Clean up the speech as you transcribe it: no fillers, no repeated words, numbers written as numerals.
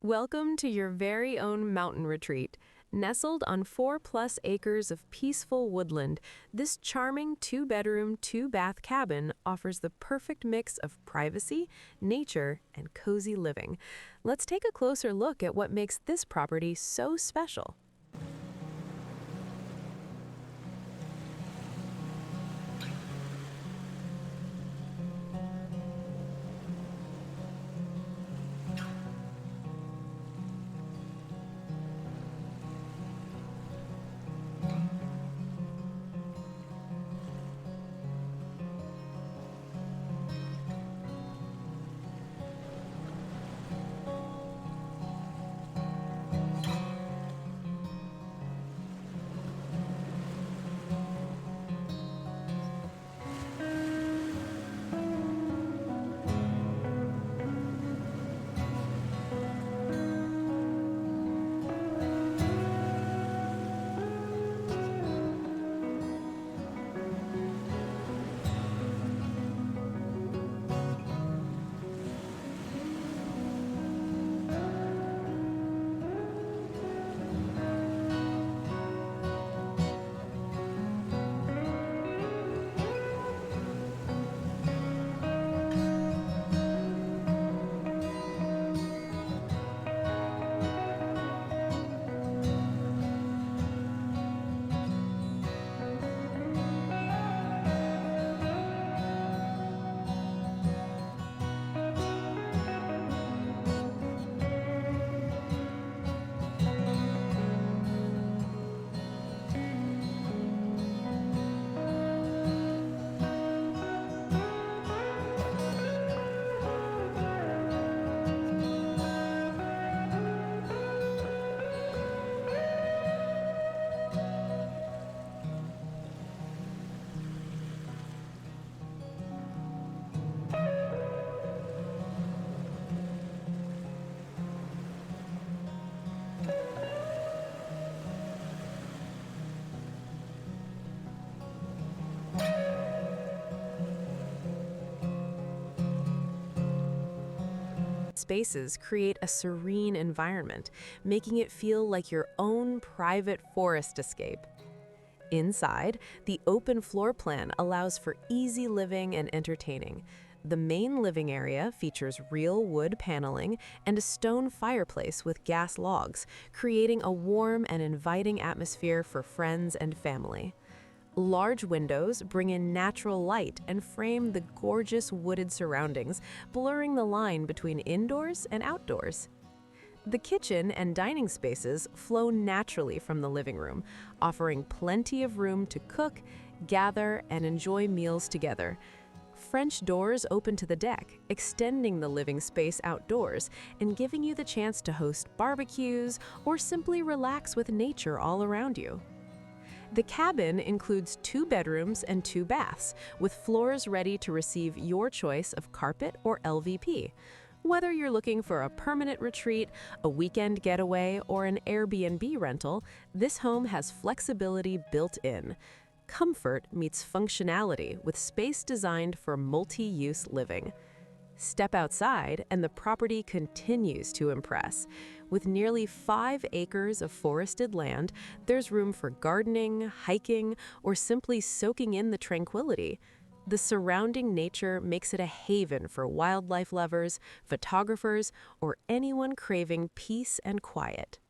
Welcome to your very own mountain retreat. Nestled on 4+ acres of peaceful woodland, this charming 2-bedroom, 2-bath cabin offers the perfect mix of privacy, nature, and cozy living. Let's take a closer look at what makes this property so special. Spaces create a serene environment, making it feel like your own private forest escape. Inside, the open floor plan allows for easy living and entertaining. The main living area features real wood paneling and a stone fireplace with gas logs, creating a warm and inviting atmosphere for friends and family. Large windows bring in natural light and frame the gorgeous wooded surroundings, blurring the line between indoors and outdoors. The kitchen and dining spaces flow naturally from the living room, offering plenty of room to cook, gather, and enjoy meals together. French doors open to the deck, extending the living space outdoors and giving you the chance to host barbecues or simply relax with nature all around you. The cabin includes 2 bedrooms and 2 baths, with floors ready to receive your choice of carpet or LVP. Whether you're looking for a permanent retreat, a weekend getaway, or an Airbnb rental, this home has flexibility built in. Comfort meets functionality with space designed for multi-use living. Step outside and the property continues to impress. With nearly 5 acres of forested land, there's room for gardening, hiking, or simply soaking in the tranquility. The surrounding nature makes it a haven for wildlife lovers, photographers, or anyone craving peace and quiet.